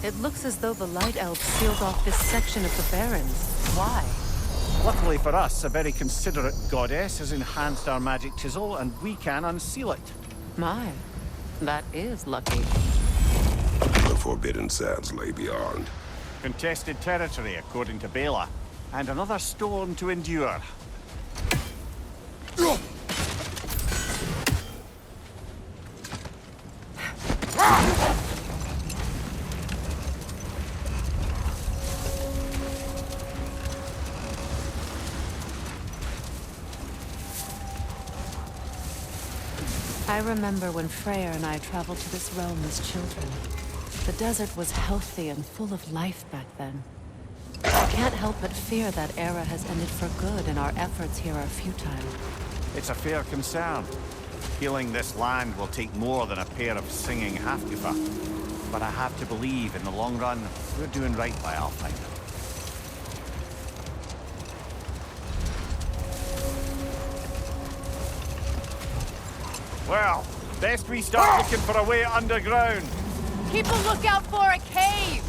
It looks as though the Light Elves sealed off this section of the Barrens. Why? Luckily for us, a very considerate goddess has enhanced our magic chisel, and we can unseal it. My, that is lucky. The Forbidden Sands lay beyond. Contested territory, according to Bela, and another storm to endure. I remember when Freyr and I traveled to this realm as children. The desert was healthy and full of life back then. I can't help but fear that era has ended for good and our efforts here are futile. It's a fair concern. Healing this land will take more than a pair of singing Halfgrifa. But I have to believe, in the long run, we're doing right by Alfheim. Well, best we start looking for a way underground. Keep a lookout for a cave!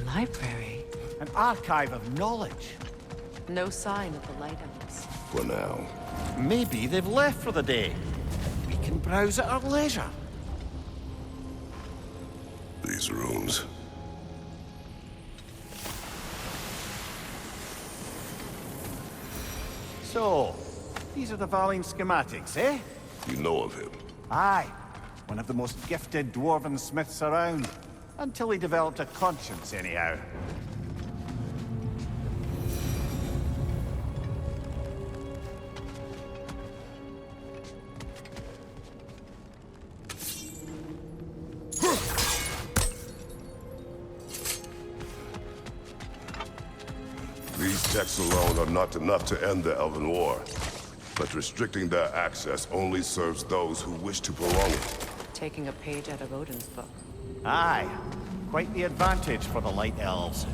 Library. An archive of knowledge. No sign of the Light Elves. For now. Maybe they've left for the day. We can browse at our leisure. These rooms. So, these are the Valine schematics, eh? You know of him? Aye. One of the most gifted dwarven smiths around. Until he developed a conscience, anyhow. These texts alone are not enough to end the Elven War. But restricting their access only serves those who wish to prolong it. Taking a page out of Odin's book. Aye. Quite the advantage for the Light Elves.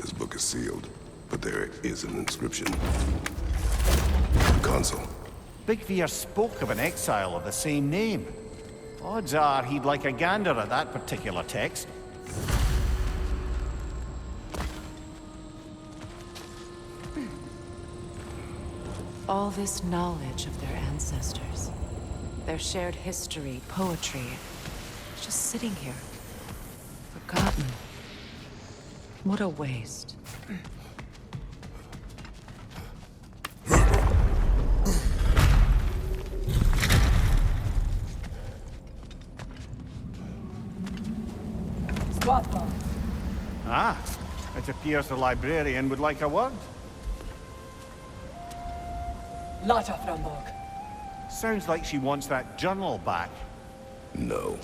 This book is sealed, but there is an inscription. Console. Big Veer spoke of an exile of the same name. Odds are he'd like a gander at that particular text. All this knowledge of their ancestors, their shared history, poetry, just sitting here, forgotten. What a waste. Ah, it appears the librarian would like a word. Lata Framborg. Sounds like she wants that journal back. No.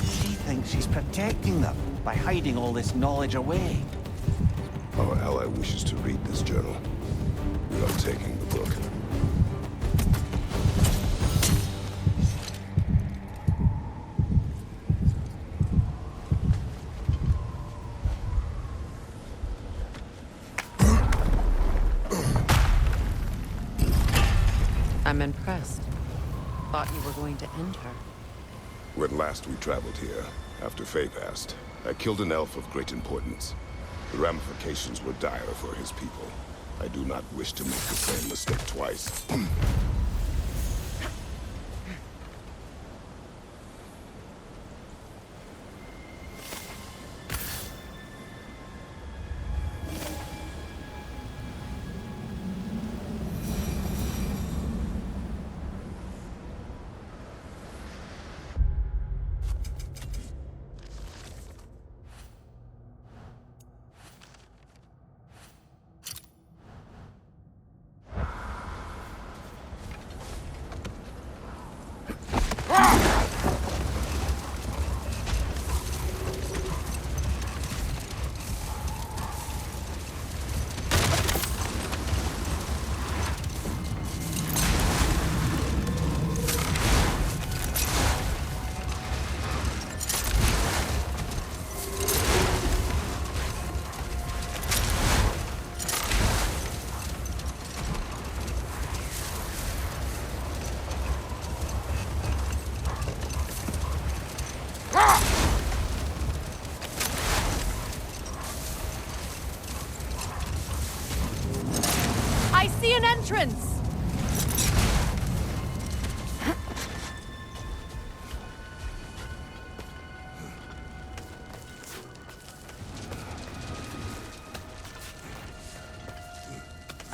She thinks she's protecting them by hiding all this knowledge away. Our ally wishes to read this journal. We are taking the book. I'm impressed. Thought you were going to end her. When last we traveled here, after Faye passed, I killed an elf of great importance. The ramifications were dire for his people. I do not wish to make the same mistake twice. I see an entrance!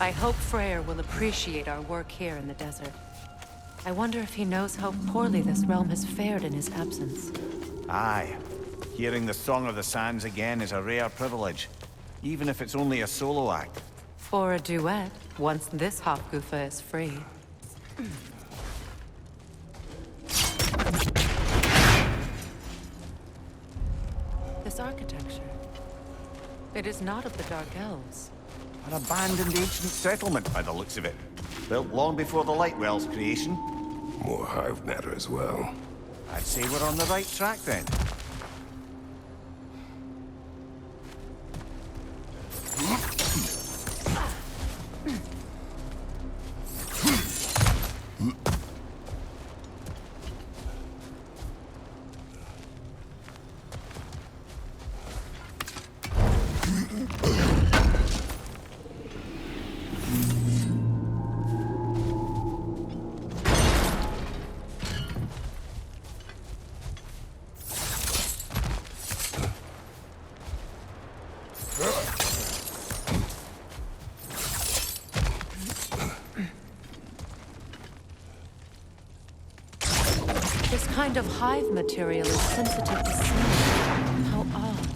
I hope Freyr will appreciate our work here in the desert. I wonder if he knows how poorly this realm has fared in his absence. Aye. Hearing the Song of the Sands again is a rare privilege, even if it's only a solo act. Or a duet, once this Hofgufa is free. This architecture. It is not of the Dark Elves. An abandoned ancient settlement by the looks of it. Built long before the Lightwell's creation. More hive matter as well. I'd say we're on the right track then. This kind of hive material is sensitive to smell. How odd.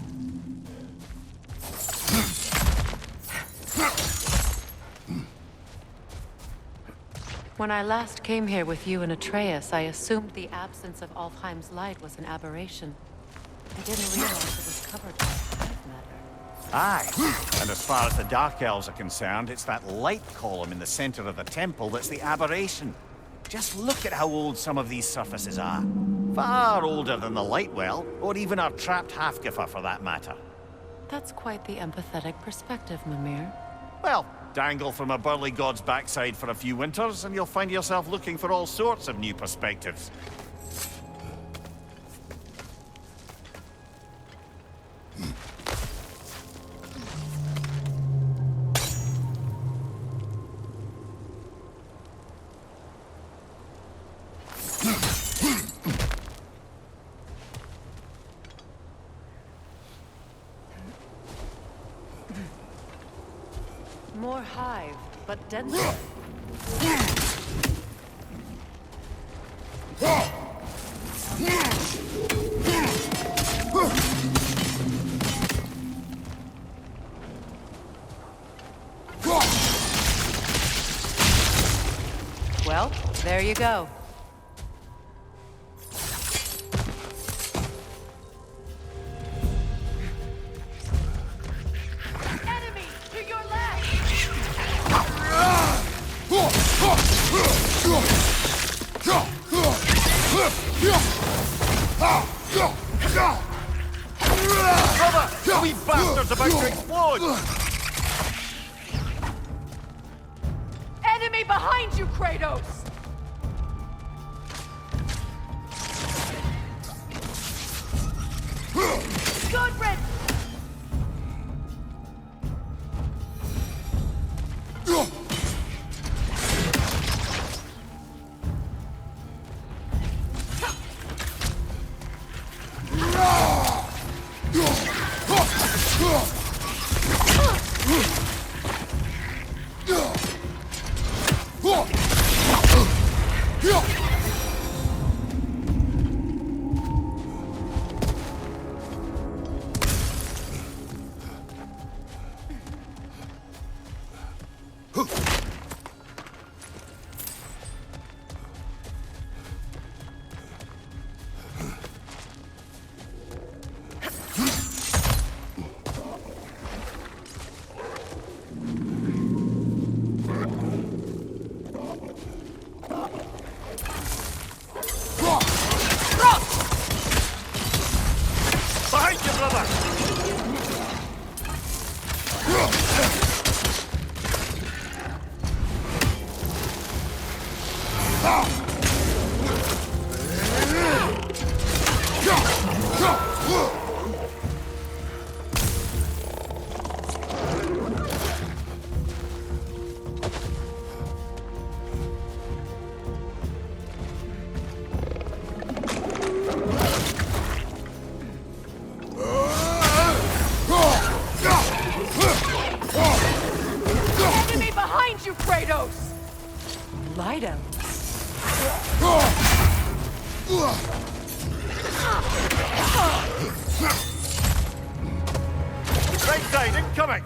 When I last came here with you and Atreus, I assumed the absence of Alfheim's light was an aberration. I didn't realize it was covered by hive matter. Aye. And as far as the Dark Elves are concerned, it's that light column in the center of the temple that's the aberration. Just look at how old some of these surfaces are. Far older than the Lightwell, or even our trapped Hafgifa for that matter. That's quite the empathetic perspective, Mimir. Well, dangle from a burly god's backside for a few winters, and you'll find yourself looking for all sorts of new perspectives. More hive, but denser. Well, there you go. Enemy to your left! Brother! We bastards about to explode! Enemy behind you, Kratos! Good riddance! Behind you, brother! Enemy behind you, Kratos! Lido. Right side, incoming!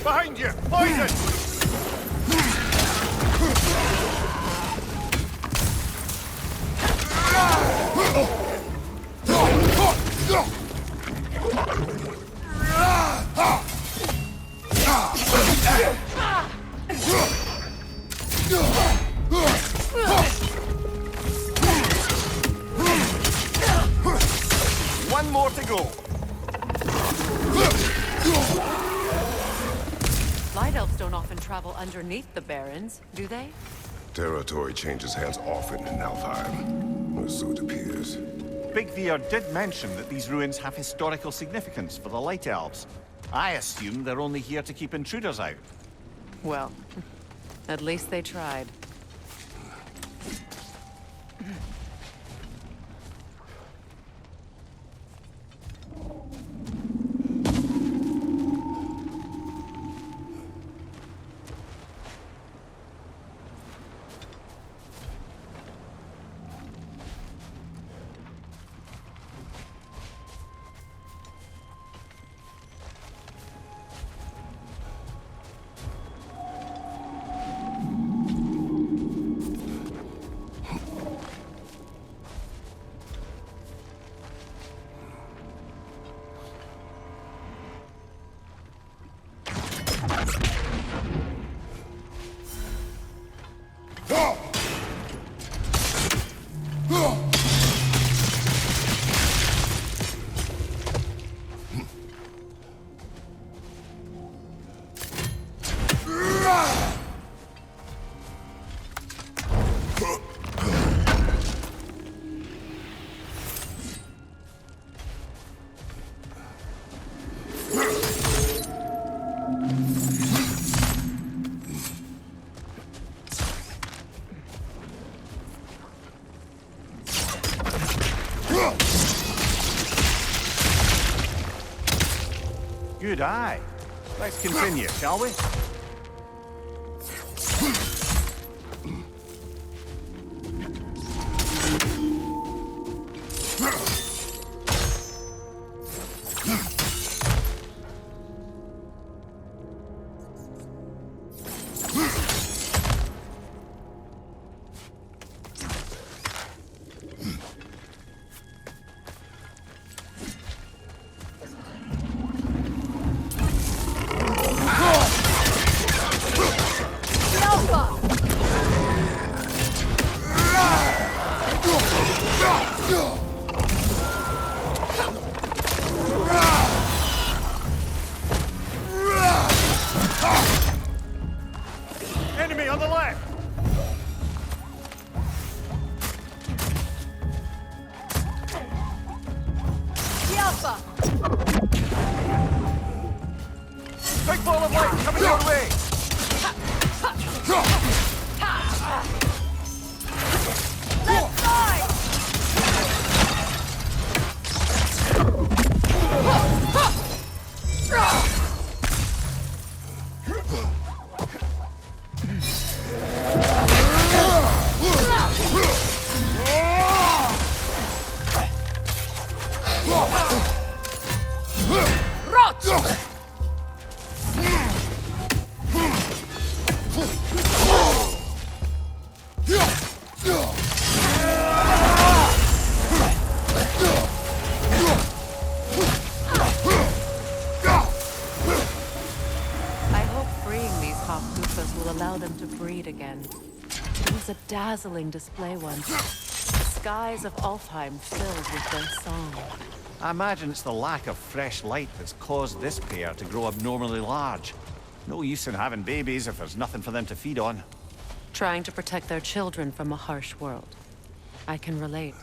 Behind you! Poison! One more to go. Light elves don't often travel underneath the barrens, do they? Territory changes hands often in Alfheim, or so it appears. Big Veer did mention that these ruins have historical significance for the Light Elves. I assume they're only here to keep intruders out. Well, at least they tried. Good eye. Let's continue, shall we? Enemy on the left! The Alpha! Big ball of light coming your way! Left side! will allow them to breed again. It was a dazzling display once. The skies of Alfheim filled with their song. I imagine it's the lack of fresh light that's caused this pair to grow abnormally large. No use in having babies if there's nothing for them to feed on. Trying to protect their children from a harsh world. I can relate.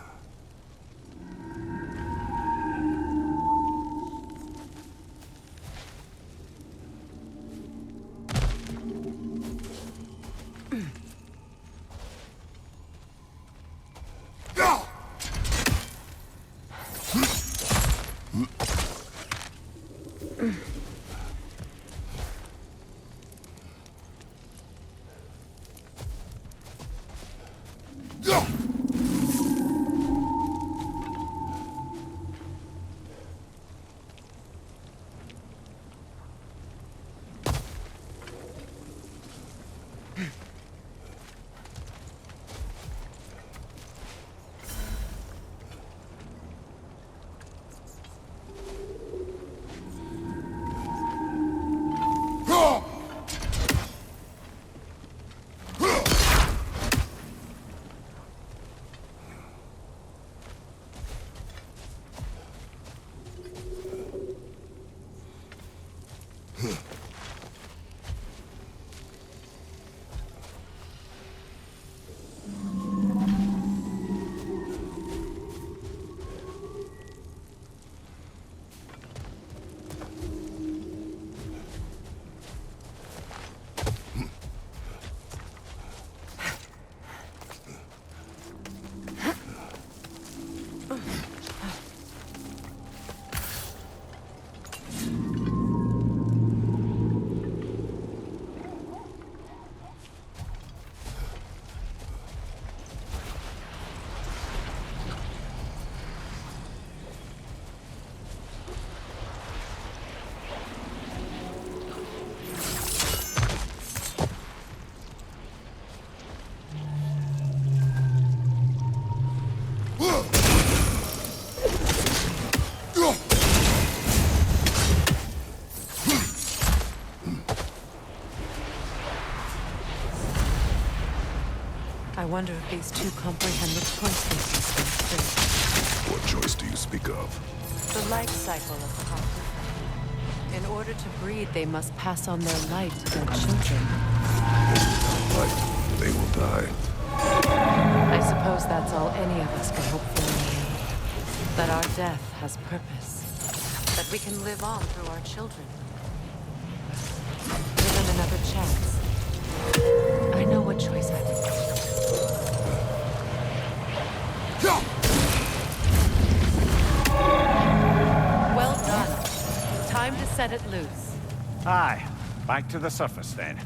wonder if these two comprehend the choice they face too. What choice do you speak of? The life cycle of the Hafnifa. In order to breed, they must pass on their light to their children. Light, they will die. I suppose that's all any of us can hope for in the end. That our death has purpose. That we can live on through our children. Give them another chance. I know what choice I would make. Well done. Time to set it loose. Aye, back to the surface then.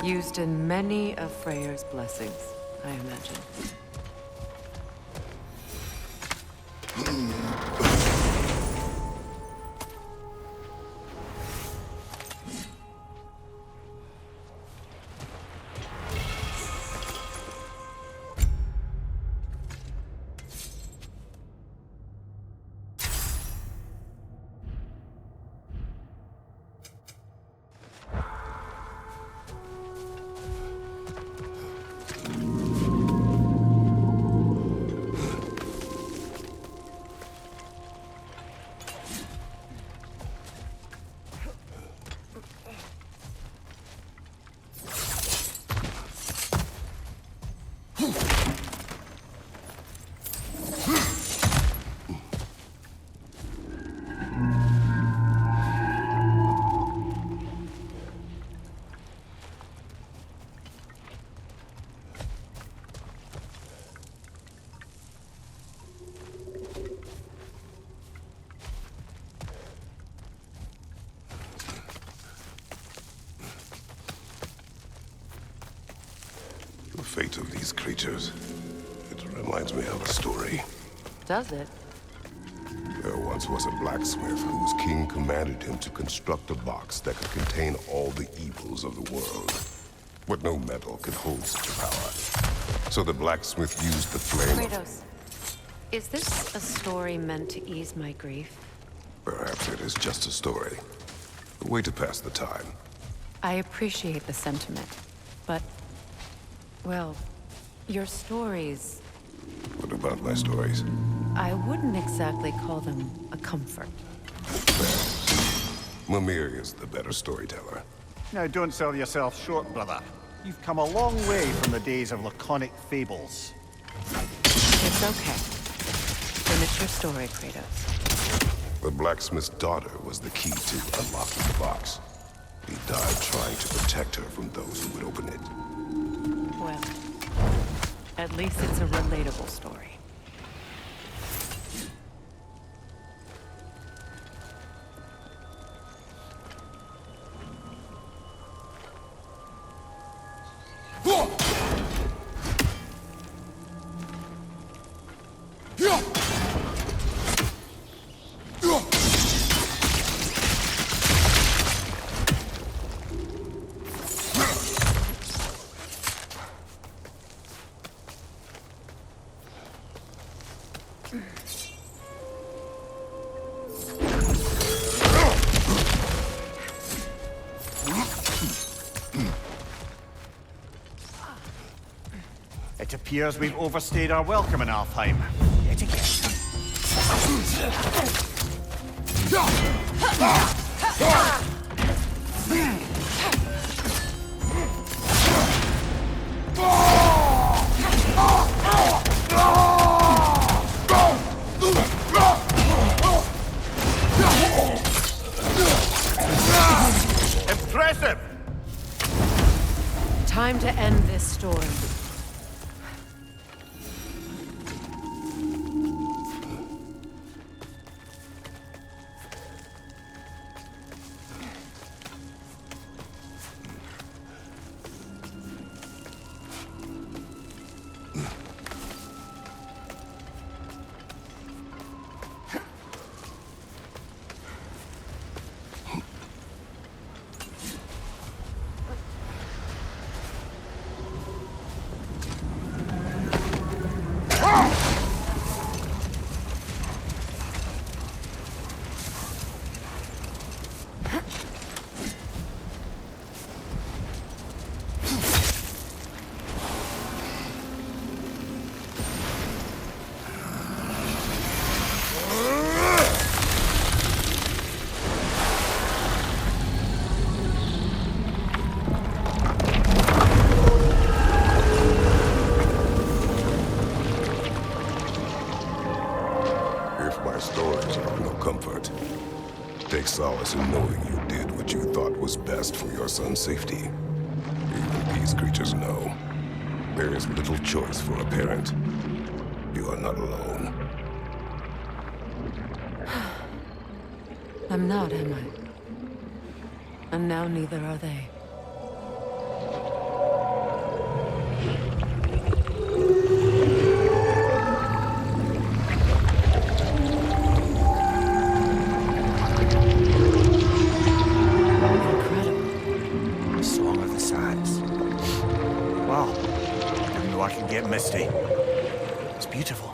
Used in many of Freyr's blessings, I imagine. The fate of these creatures, it reminds me of a story. Does it? There once was a blacksmith whose king commanded him to construct a box that could contain all the evils of the world. But no metal could hold such a power. So the blacksmith used the flame Kratos, is this a story meant to ease my grief? Perhaps it is just a story. A way to pass the time. I appreciate the sentiment, but... well, your stories... What about my stories? I wouldn't exactly call them a comfort. Mimir is the better storyteller. Now don't sell yourself short, brother. You've come a long way from the days of laconic fables. It's okay. Finish your story, Kratos. The blacksmith's daughter was the key to unlocking the box. He died trying to protect her from those who would open it. Well, at least it's a relatable story. It appears we've overstayed our welcome in Alfheim. Yet again. Time to end this story. Take solace in knowing you did what you thought was best for your son's safety. Even these creatures know. There is little choice for a parent. You are not alone. I'm not, am I? And now neither are they. Misty. It's beautiful.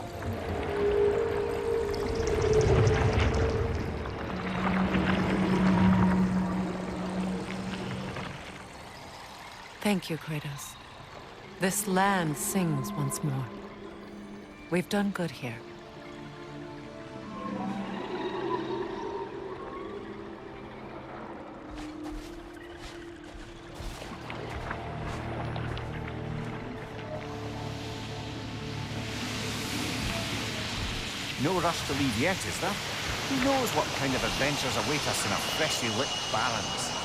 Thank you, Kratos. This land sings once more. We've done good here. No rush to leave yet, is there? Who knows what kind of adventures await us in a freshly lit Barrens?